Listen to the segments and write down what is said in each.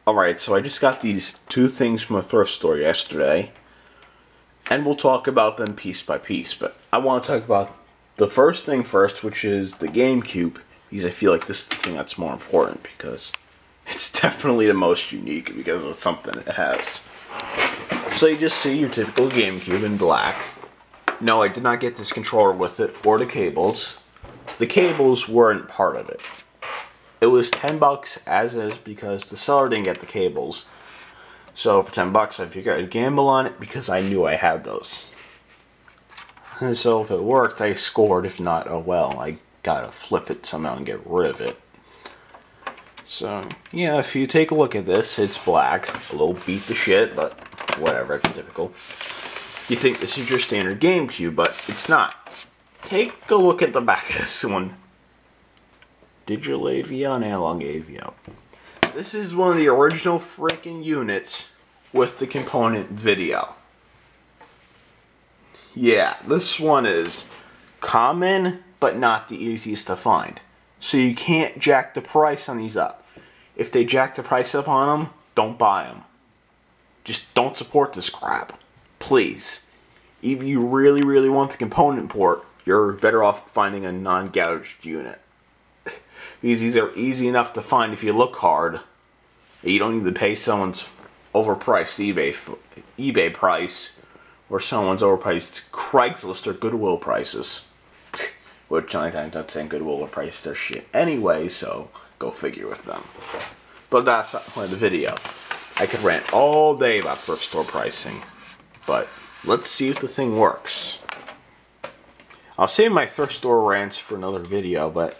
Alright, so I just got these two things from a thrift store yesterday, and we'll talk about them piece by piece, but I want to talk about the first thing first, which is the GameCube, because I feel like this is the thing that's more important, because it's definitely the most unique, because it's something it has. So you just see your typical GameCube in black. No, I did not get this controller with it, or the cables. The cables weren't part of it. It was $10 as is because the seller didn't get the cables. So for $10 I figured I'd gamble on it because I knew I had those. And so if it worked, I scored. If not, oh well. I gotta flip it somehow and get rid of it. So yeah, if you take a look at this, it's black. A little beat the shit, but whatever, it's typical. You think this is your standard GameCube, but it's not. Take a look at the back of this one. Digital AVO and analog AVO. This is one of the original freaking units with the component video. Yeah, this one is common, but not the easiest to find. So you can't jack the price on these up. If they jack the price up on them, don't buy them. Just don't support this crap. Please. If you really, really want the component port, you're better off finding a non-gouged unit. Because these are easy enough to find if you look hard. You don't need to pay someone's overpriced eBay price or someone's overpriced Craigslist or Goodwill prices. Which 9 times out of 10 Goodwill will price their shit anyway, so go figure with them. But that's not the point of the video. I could rant all day about thrift store pricing. But let's see if the thing works. I'll save my thrift store rants for another video, but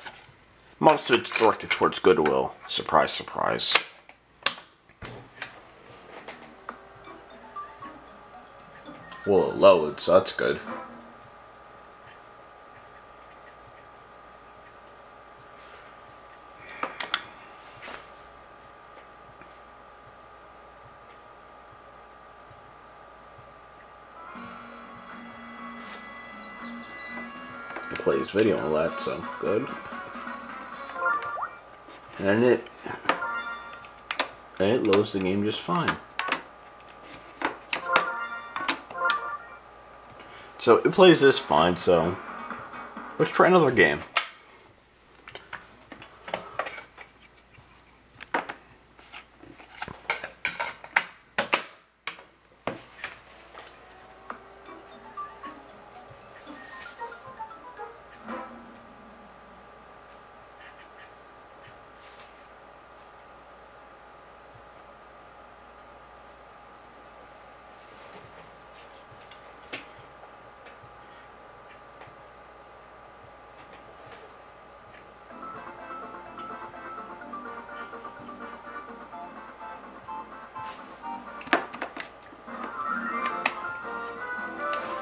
most of it's directed towards Goodwill. Surprise, surprise. Well, it loads, so that's good. It plays video and all that, so good. And it loads the game just fine. So it plays this fine, so let's try another game.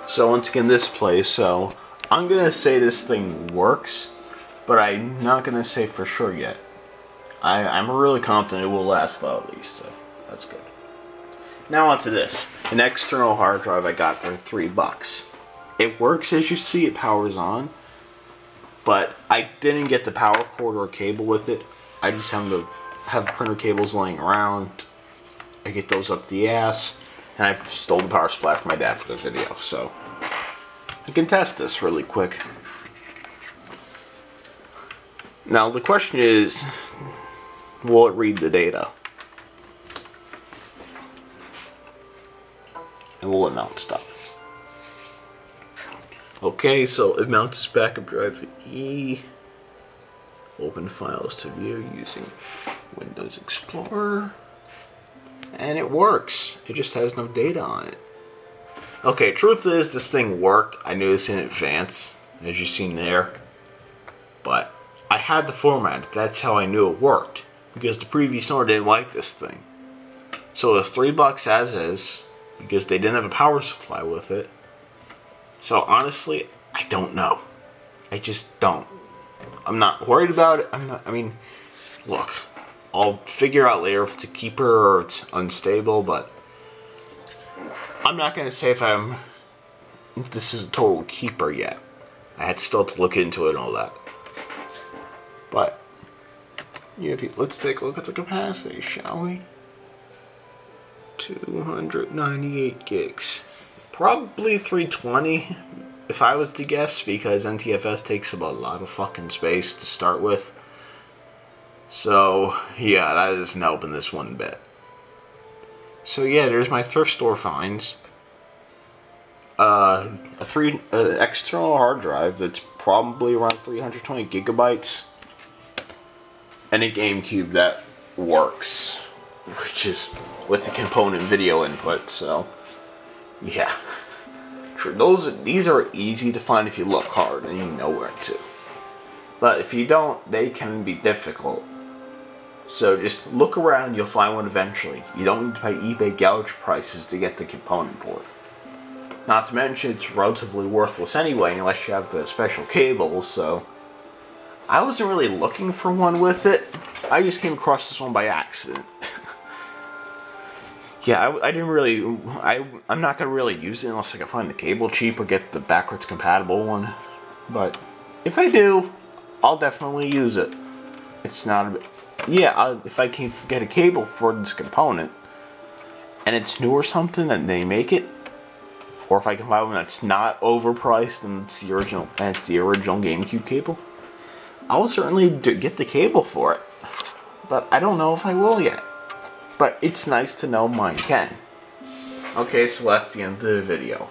So once again, this plays, so I'm going to say this thing works, but I'm not going to say for sure yet. I'm really confident it will last though, at least, so that's good. Now onto this. An external hard drive I got for $3. It works as you see, it powers on, but I didn't get the power cord or cable with it. I just happen to have printer cables laying around. I get those up the ass. And I stole the power supply from my dad for the video, so I can test this really quick. Now the question is, will it read the data? And will it mount stuff? Okay, so it mounts its backup drive to E. Open files to view using Windows Explorer. And it works. It just has no data on it. Okay, truth is, this thing worked. I knew this in advance, as you've seen there. But I had to format it. That's how I knew it worked. Because the previous owner didn't like this thing. So it was $3 as is, because they didn't have a power supply with it. So honestly, I don't know. I just don't. I'm not worried about it. I mean, look. I'll figure out later if it's a keeper or it's unstable, but I'm not going to say if this is a total keeper yet. I had still to look into it and all that. But yeah, let's take a look at the capacity, shall we? 298 gigs. Probably 320 if I was to guess, because NTFS takes up a lot of fucking space to start with. So, yeah, that isn't helping this one bit. So yeah, there's my thrift store finds. External hard drive that's probably around 320 gigabytes. And a GameCube that works, which is with the component video input, so yeah. These are easy to find if you look hard and you know where to. But if you don't, they can be difficult. So just look around, you'll find one eventually. You don't need to pay eBay gouge prices to get the component port. Not to mention, it's relatively worthless anyway, unless you have the special cables, so I wasn't really looking for one with it. I just came across this one by accident. Yeah, I didn't really, I'm not going to really use it unless I can find the cable cheap or get the backwards compatible one. But if I do, I'll definitely use it. It's not a bit, yeah, if I can get a cable for this component, and it's new or something, and they make it, or if I can buy one that's not overpriced and it's the original GameCube cable, I will certainly get the cable for it. But I don't know if I will yet. But it's nice to know mine can. Okay, so that's the end of the video.